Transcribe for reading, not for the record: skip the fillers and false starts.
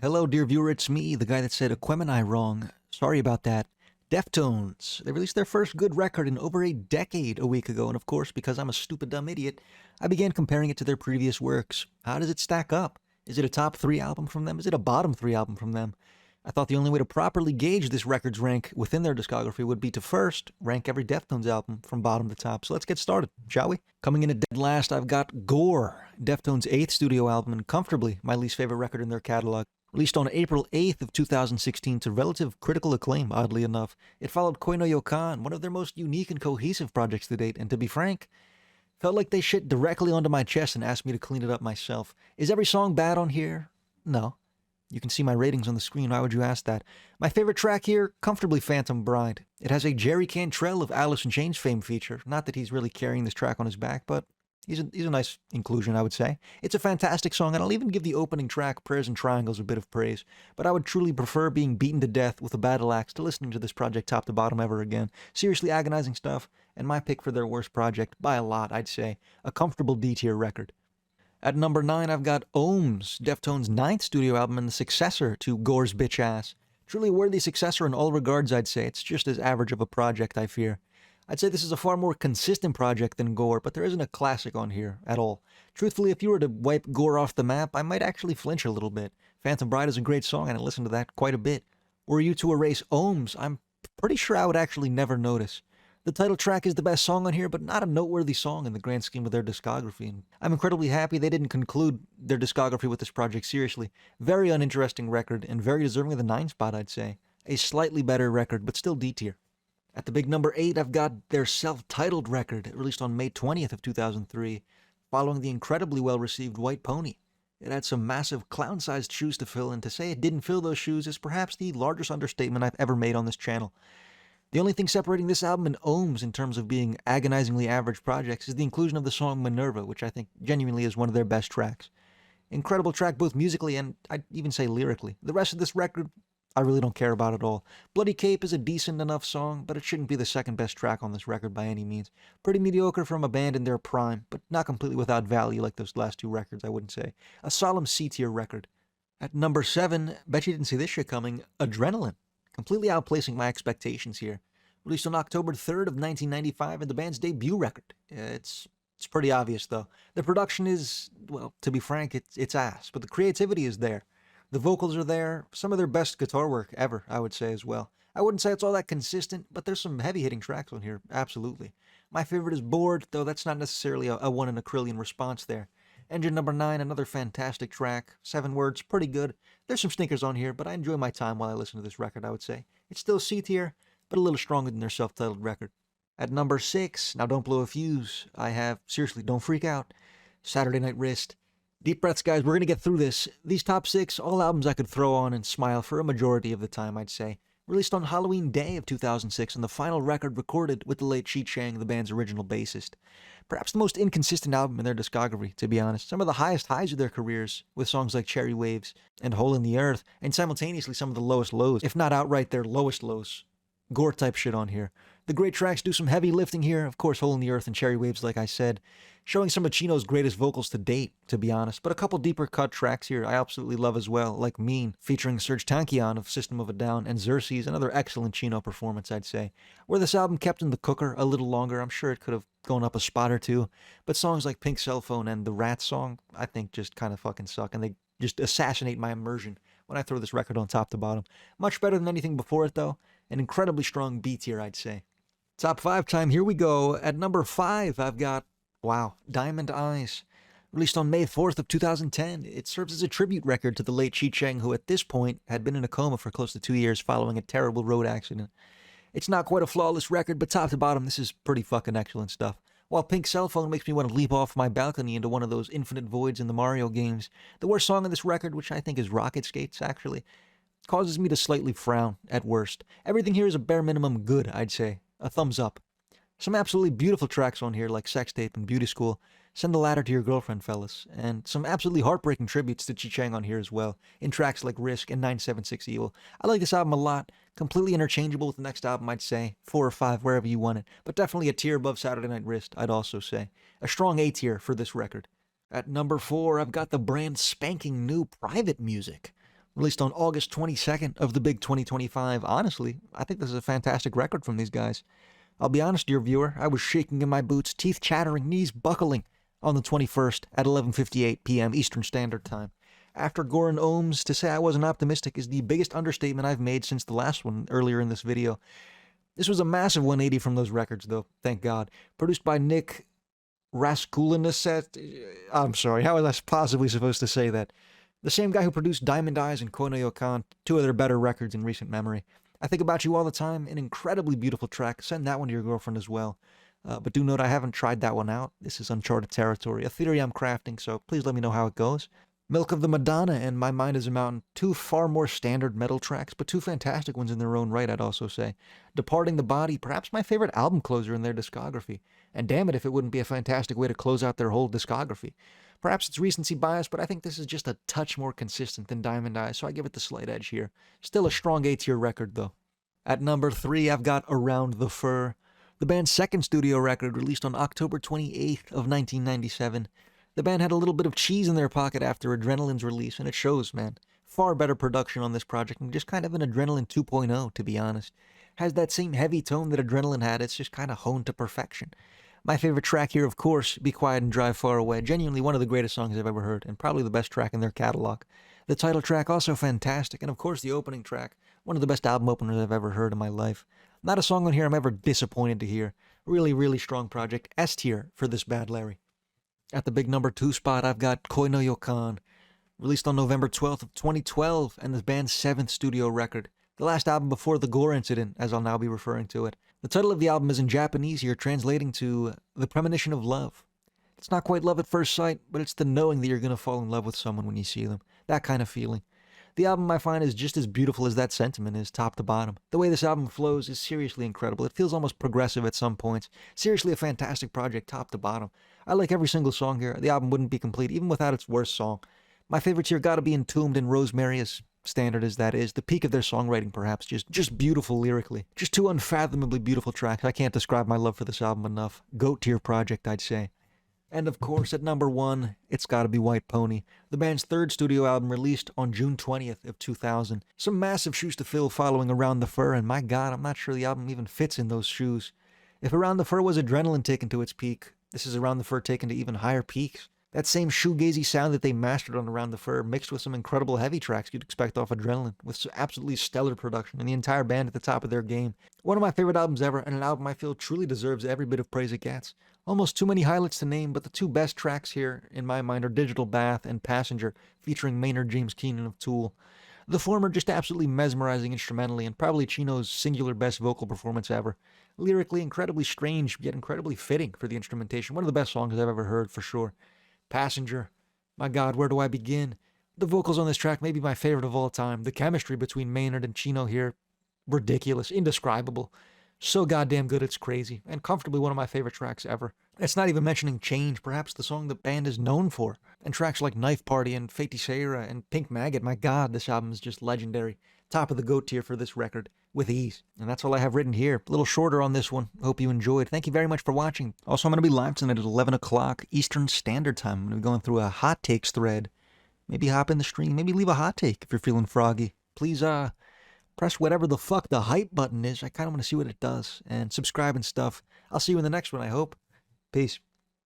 Hello, dear viewer, it's me, the guy that said Aquemini wrong. Sorry about that. Deftones. They released their first good record in over a decade a week ago, and of course, because I'm a stupid dumb idiot, I began comparing it to their previous works. How does it stack up? Is it a top 3 album from them? Is it a bottom 3 album from them? I thought the only way to properly gauge this record's rank within their discography would be to first rank every Deftones album from bottom to top. So let's get started, shall we? Coming in at dead last, I've got Gore, Deftones' 8th studio album and comfortably my least favorite record in their catalog. Released on April 8th of 2016 to relative critical acclaim, oddly enough. It followed Koi no Yokan, one of their most unique and cohesive projects to date, and to be frank, felt like they shit directly onto my chest and asked me to clean it up myself. Is every song bad on here? No. You can see my ratings on the screen, why would you ask that? My favorite track here, comfortably Phantom Bride. It has a Jerry Cantrell of Alice in Chains fame feature. Not that he's really carrying this track on his back, but he's a nice inclusion, I would say. It's a fantastic song, and I'll even give the opening track, Prayers and Triangles, a bit of praise. But I would truly prefer being beaten to death with a battle axe to listening to this project top to bottom ever again. Seriously agonizing stuff, and my pick for their worst project, by a lot, I'd say. A comfortable D-tier record. At number 9, I've got Ohms, Deftones' 9th studio album and the successor to Gore's Bitch Ass. Truly a worthy successor in all regards, I'd say. It's just as average of a project, I fear. I'd say this is a far more consistent project than Gore, but there isn't a classic on here at all. Truthfully, if you were to wipe Gore off the map, I might actually flinch a little bit. Phantom Bride is a great song, and I listen to that quite a bit. Were you to erase Ohms, I'm pretty sure I would actually never notice. The title track is the best song on here, but not a noteworthy song in the grand scheme of their discography. And I'm incredibly happy they didn't conclude their discography with this project seriously. Very uninteresting record, and very deserving of the 9 spot, I'd say. A slightly better record, but still D-tier. At the big number 8, I've got their self-titled record, released on May 20th of 2003, following the incredibly well-received White Pony. It had some massive clown-sized shoes to fill, and to say it didn't fill those shoes is perhaps the largest understatement I've ever made on this channel. The only thing separating this album and Ohms in terms of being agonizingly average projects is the inclusion of the song Minerva, which I think genuinely is one of their best tracks. Incredible track both musically and I'd even say lyrically. The rest of this record, I really don't care about at all. Bloody Cape is a decent enough song, but it shouldn't be the second best track on this record by any means. Pretty mediocre from a band in their prime, but not completely without value like those last 2 records, I wouldn't say. A solemn C-tier record. At number 7, bet you didn't see this shit coming, Adrenaline. Completely outplacing my expectations here. Released on October 3rd of 1995 and the band's debut record. It's pretty obvious though. The production is, well, to be frank, it's ass, but the creativity is there. The vocals are there, some of their best guitar work ever, I would say as well. I wouldn't say it's all that consistent, but there's some heavy-hitting tracks on here, absolutely. My favorite is Bored, though that's not necessarily a 1 in a trillion response there. Engine number 9, another fantastic track. 7 words, pretty good. There's some stinkers on here, but I enjoy my time while I listen to this record, I would say. It's still C-tier, but a little stronger than their self-titled record. At number 6, now don't blow a fuse, I have, seriously, don't freak out, Saturday Night Wrist. Deep breaths, guys, we're going to get through this. These top 6, all albums I could throw on and smile for a majority of the time, I'd say. Released on Halloween Day of 2006 and the final record recorded with the late Chi Chang, the band's original bassist. Perhaps the most inconsistent album in their discography, to be honest. Some of the highest highs of their careers, with songs like Cherry Waves and Hole in the Earth, and simultaneously some of the lowest lows, if not outright their lowest lows. Gore-type shit on here. The great tracks do some heavy lifting here, of course Hole in the Earth and Cherry Waves like I said, showing some of Chino's greatest vocals to date, to be honest, but a couple deeper cut tracks here I absolutely love as well, like Mean, featuring Serge Tankian of System of a Down, and Xerxes, another excellent Chino performance I'd say. Were this album kept in the cooker a little longer, I'm sure it could have gone up a spot or 2, but songs like Pink Cell Phone and the Rat song, I think just kind of fucking suck, and they just assassinate my immersion when I throw this record on top to bottom. Much better than anything before it though. An incredibly strong B tier, I'd say. Top 5 time, here we go. At number 5, I've got, wow, Diamond Eyes. Released on May 4th of 2010, it serves as a tribute record to the late Chi Cheng, who at this point had been in a coma for close to 2 years following a terrible road accident. It's not quite a flawless record, but top to bottom, this is pretty fucking excellent stuff. While Pink Cell Phone makes me want to leap off my balcony into one of those infinite voids in the Mario games, the worst song on this record, which I think is Rocket Skates, actually, causes me to slightly frown, at worst. Everything here is a bare minimum good, I'd say. A thumbs up. Some absolutely beautiful tracks on here like Sex Tape and Beauty School. Send the ladder to your girlfriend, fellas. And some absolutely heartbreaking tributes to Chi Chang on here as well, in tracks like Risk and 976 Evil. I like this album a lot. Completely interchangeable with the next album, I'd say. 4 or 5, wherever you want it. But definitely a tier above Saturday Night Wrist, I'd also say. A strong A tier for this record. At number 4, I've got the brand spanking new Private Music. released on August 22nd of the big 2025. Honestly, I think this is a fantastic record from these guys. I'll be honest, dear viewer, I was shaking in my boots, teeth chattering, knees buckling on the 21st at 11:58 p.m. Eastern Standard Time. After Goran Ohms, to say I wasn't optimistic is the biggest understatement I've made since the last one earlier in this video. This was a massive 180 from those records, though, thank God. Produced by Nick Raskulinacet. I'm sorry, how was I possibly supposed to say that? The same guy who produced Diamond Eyes and Kono Yokan, two of their better records in recent memory. I Think About You All the Time, an incredibly beautiful track. Send that one to your girlfriend as well. But do note I haven't tried that one out. This is uncharted territory, a theory I'm crafting, so please let me know how it goes. Milk of the Madonna and My Mind is a Mountain, two far more standard metal tracks, but two fantastic ones in their own right, I'd also say. Departing the Body, perhaps my favorite album closer in their discography. And damn it if it wouldn't be a fantastic way to close out their whole discography. Perhaps it's recency bias, but I think this is just a touch more consistent than Diamond Eyes, so I give it the slight edge here. Still a strong A-tier record, though. At number 3, I've got Around the Fur, the band's second studio record, released on October 28th of 1997. The band had a little bit of cheese in their pocket after Adrenaline's release, and it shows, man. Far better production on this project, and just kind of an Adrenaline 2.0, to be honest. Has that same heavy tone that Adrenaline had, it's just kind of honed to perfection. My favorite track here, of course, Be Quiet and Drive Far Away. Genuinely one of the greatest songs I've ever heard, and probably the best track in their catalog. The title track, also fantastic, and of course the opening track, one of the best album openers I've ever heard in my life. Not a song on here I'm ever disappointed to hear. Really, really strong project. S tier for this bad Larry. At the big number 2 spot, I've got Koi no Yokan, released on November 12th of 2012, and the band's 7th studio record. The last album before the Gore incident, as I'll now be referring to it. The title of the album is in Japanese here, translating to The Premonition of Love. It's not quite love at first sight, but it's the knowing that you're going to fall in love with someone when you see them. That kind of feeling. The album, I find, is just as beautiful as that sentiment is, top to bottom. The way this album flows is seriously incredible. It feels almost progressive at some points. Seriously a fantastic project, top to bottom. I like every single song here. The album wouldn't be complete, even without its worst song. My favorites here gotta be Entombed and Rosemary, as standard as that is. The peak of their songwriting, perhaps. Just beautiful lyrically. Just two unfathomably beautiful tracks. I can't describe my love for this album enough. GOAT tier project, I'd say. And of course, at number 1, it's gotta be White Pony, the band's third studio album released on June 20th of 2000. Some massive shoes to fill following Around the Fur, and my god, I'm not sure the album even fits in those shoes. If Around the Fur was Adrenaline taken to its peak, this is Around the Fur taken to even higher peaks. That same shoegazy sound that they mastered on Around the Fur, mixed with some incredible heavy tracks you'd expect off Adrenaline, with some absolutely stellar production, and the entire band at the top of their game. One of my favorite albums ever, and an album I feel truly deserves every bit of praise it gets. Almost too many highlights to name, but the two best tracks here, in my mind, are Digital Bath and Passenger, featuring Maynard James Keenan of Tool. The former just absolutely mesmerizing instrumentally, and probably Chino's singular best vocal performance ever. Lyrically incredibly strange, yet incredibly fitting for the instrumentation. One of the best songs I've ever heard, for sure. Passenger. My god, where do I begin? The vocals on this track may be my favorite of all time. The chemistry between Maynard and Chino here, ridiculous, indescribable. So goddamn good it's crazy, and comfortably one of my favorite tracks ever. It's not even mentioning Change, perhaps the song the band is known for. And tracks like Knife Party and Fate Seira and Pink Maggot, my god, this album is just legendary. Top of the GOAT tier for this record, with ease. And that's all I have written here. A little shorter on this one. Hope you enjoyed. Thank you very much for watching. Also, I'm going to be live tonight at 11 o'clock Eastern Standard Time. I'm going to be going through a hot takes thread. Maybe hop in the stream. Maybe leave a hot take if you're feeling froggy. Please, press whatever the fuck the hype button is. I kind of want to see what it does. And subscribe and stuff. I'll see you in the next one, I hope. Peace.